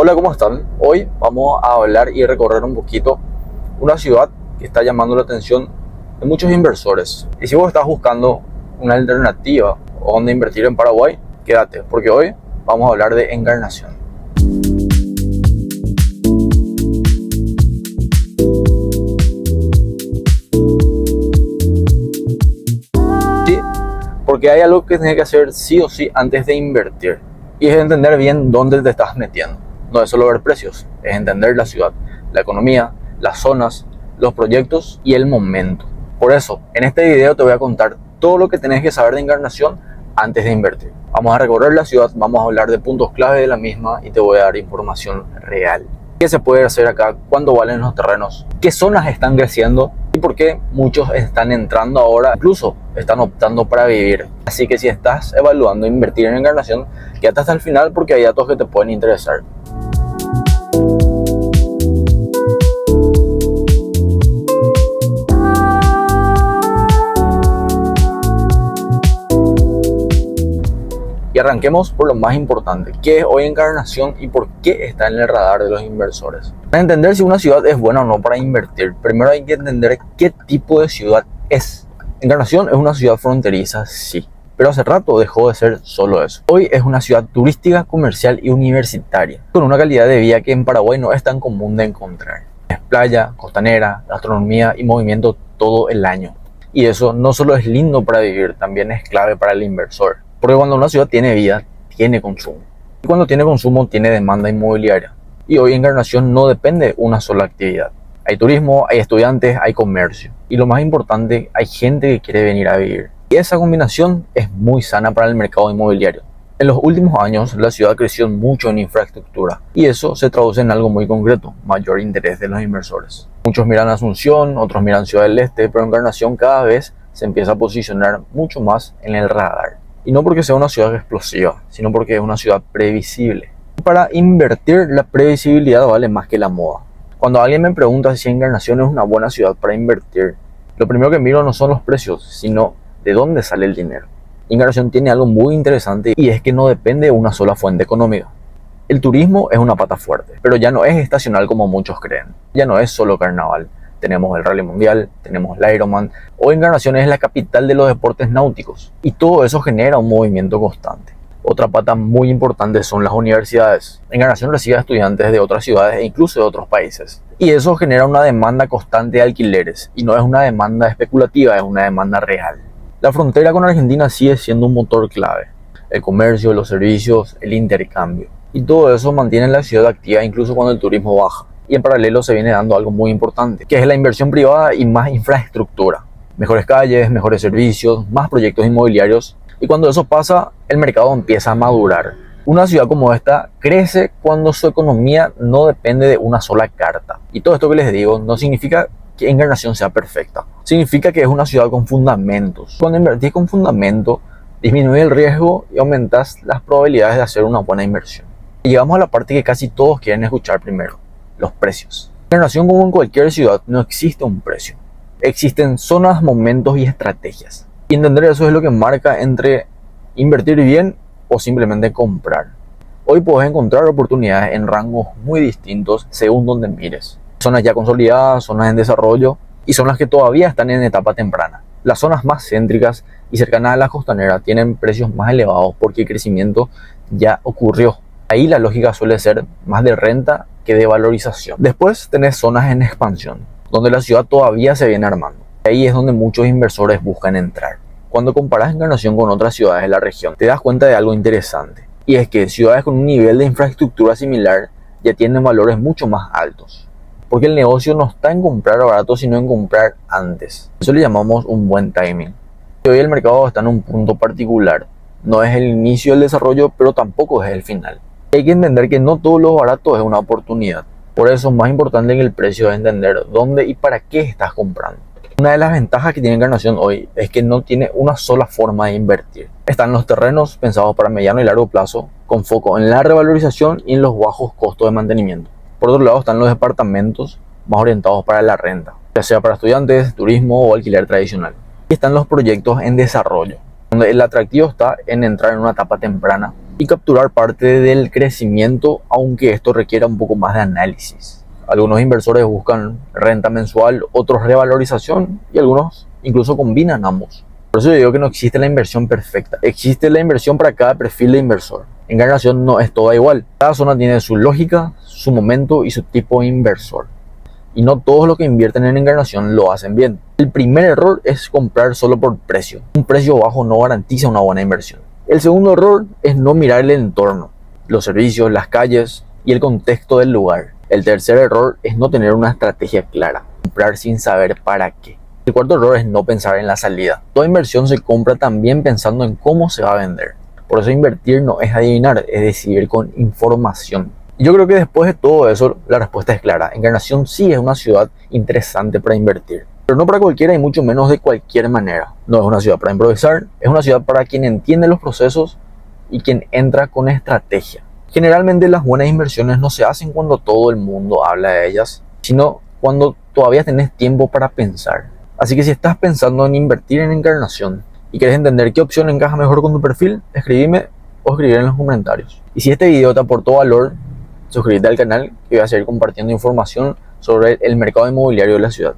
Hola, ¿cómo están? Hoy vamos a hablar y recorrer un poquito una ciudad que está llamando la atención de muchos inversores. Y si vos estás buscando una alternativa o dónde invertir en Paraguay, quédate, porque hoy vamos a hablar de Encarnación. Sí, porque hay algo que tienes que hacer sí o sí antes de invertir. Y es entender bien dónde te estás metiendo. No es solo ver precios, es entender la ciudad, la economía, las zonas, los proyectos y el momento. Por eso, en este video te voy a contar todo lo que tenés que saber de Encarnación antes de invertir. Vamos a recorrer la ciudad, vamos a hablar de puntos clave de la misma y te voy a dar información real. ¿Qué se puede hacer acá? ¿Cuánto valen los terrenos? ¿Qué zonas están creciendo? ¿Y por qué muchos están entrando ahora? Incluso están optando para vivir. Así que si estás evaluando invertir en Encarnación, quédate hasta el final porque hay datos que te pueden interesar. Y arranquemos por lo más importante, ¿qué es hoy Encarnación y por qué está en el radar de los inversores? Para entender si una ciudad es buena o no para invertir, primero hay que entender qué tipo de ciudad es. Encarnación es una ciudad fronteriza, sí, pero hace rato dejó de ser solo eso. Hoy es una ciudad turística, comercial y universitaria, con una calidad de vida que en Paraguay no es tan común de encontrar. Es playa, costanera, gastronomía y movimiento todo el año. Y eso no solo es lindo para vivir, también es clave para el inversor. Porque cuando una ciudad tiene vida, tiene consumo. Y cuando tiene consumo, tiene demanda inmobiliaria. Y hoy Encarnación no depende de una sola actividad. Hay turismo, hay estudiantes, hay comercio. Y lo más importante, hay gente que quiere venir a vivir. Y esa combinación es muy sana para el mercado inmobiliario. En los últimos años, la ciudad creció mucho en infraestructura. Y eso se traduce en algo muy concreto, mayor interés de los inversores. Muchos miran Asunción, otros miran Ciudad del Este, pero Encarnación cada vez se empieza a posicionar mucho más en el radar. Y no porque sea una ciudad explosiva, sino porque es una ciudad previsible. Para invertir, la previsibilidad vale más que la moda. Cuando alguien me pregunta si Encarnación es una buena ciudad para invertir, lo primero que miro no son los precios, sino de dónde sale el dinero. Encarnación tiene algo muy interesante y es que no depende de una sola fuente económica. El turismo es una pata fuerte, pero ya no es estacional como muchos creen. Ya no es solo carnaval. Tenemos el Rally Mundial, tenemos el Ironman. Hoy Encarnación es la capital de los deportes náuticos y todo eso genera un movimiento constante. Otra pata muy importante son las universidades. Encarnación recibe a estudiantes de otras ciudades e incluso de otros países. Y eso genera una demanda constante de alquileres y no es una demanda especulativa, es una demanda real. La frontera con Argentina sigue siendo un motor clave. El comercio, los servicios, el intercambio. Y todo eso mantiene la ciudad activa incluso cuando el turismo baja. Y en paralelo se viene dando algo muy importante, que es la inversión privada y más infraestructura. Mejores calles, mejores servicios, más proyectos inmobiliarios. Y cuando eso pasa, el mercado empieza a madurar. Una ciudad como esta crece cuando su economía no depende de una sola carta. Y todo esto que les digo no significa que Encarnación sea perfecta. Significa que es una ciudad con fundamentos. Cuando invertís con fundamento, disminuye el riesgo y aumentas las probabilidades de hacer una buena inversión. Y llegamos a la parte que casi todos quieren escuchar primero. Los precios. En Encarnación, como en cualquier ciudad, no existe un precio. Existen zonas, momentos y estrategias. Y entender eso es lo que marca entre invertir bien o simplemente comprar. Hoy puedes encontrar oportunidades en rangos muy distintos según donde mires. Zonas ya consolidadas, zonas en desarrollo y zonas que todavía están en etapa temprana. Las zonas más céntricas y cercanas a la costanera tienen precios más elevados porque el crecimiento ya ocurrió. Ahí la lógica suele ser más de renta que de valorización. Después tenés zonas en expansión, donde la ciudad todavía se viene armando. Ahí es donde muchos inversores buscan entrar. Cuando comparas Encarnación con otras ciudades de la región, te das cuenta de algo interesante. Y es que ciudades con un nivel de infraestructura similar ya tienen valores mucho más altos. Porque el negocio no está en comprar barato, sino en comprar antes. Eso le llamamos un buen timing. Y hoy el mercado está en un punto particular. No es el inicio del desarrollo, pero tampoco es el final. Hay que entender que no todo lo barato es una oportunidad. Por eso, más importante que el precio es entender dónde y para qué estás comprando. Una de las ventajas que tiene Encarnación hoy es que no tiene una sola forma de invertir. Están los terrenos pensados para mediano y largo plazo, con foco en la revalorización y en los bajos costos de mantenimiento. Por otro lado están los departamentos más orientados para la renta, ya sea para estudiantes, turismo o alquiler tradicional. Y están los proyectos en desarrollo, donde el atractivo está en entrar en una etapa temprana y capturar parte del crecimiento, aunque esto requiera un poco más de análisis. Algunos inversores buscan renta mensual, otros revalorización y algunos incluso combinan ambos. Por eso yo digo que no existe la inversión perfecta. Existe la inversión para cada perfil de inversor. Encarnación no es toda igual. Cada zona tiene su lógica, su momento y su tipo de inversor. Y no todos los que invierten en Encarnación lo hacen bien. El primer error es comprar solo por precio. Un precio bajo no garantiza una buena inversión. El segundo error es no mirar el entorno, los servicios, las calles y el contexto del lugar. El tercer error es no tener una estrategia clara, comprar sin saber para qué. El cuarto error es no pensar en la salida. Toda inversión se compra también pensando en cómo se va a vender. Por eso invertir no es adivinar, es decidir con información. Y yo creo que después de todo eso, la respuesta es clara. Encarnación sí es una ciudad interesante para invertir, pero no para cualquiera y mucho menos de cualquier manera. No es una ciudad para improvisar, es una ciudad para quien entiende los procesos y quien entra con estrategia. Generalmente las buenas inversiones no se hacen cuando todo el mundo habla de ellas, sino cuando todavía tenés tiempo para pensar. Así que si estás pensando en invertir en Encarnación y quieres entender qué opción encaja mejor con tu perfil, escribime o escribir en los comentarios. Y si este video te aportó valor, suscríbete al canal, que voy a seguir compartiendo información sobre el mercado inmobiliario de la ciudad.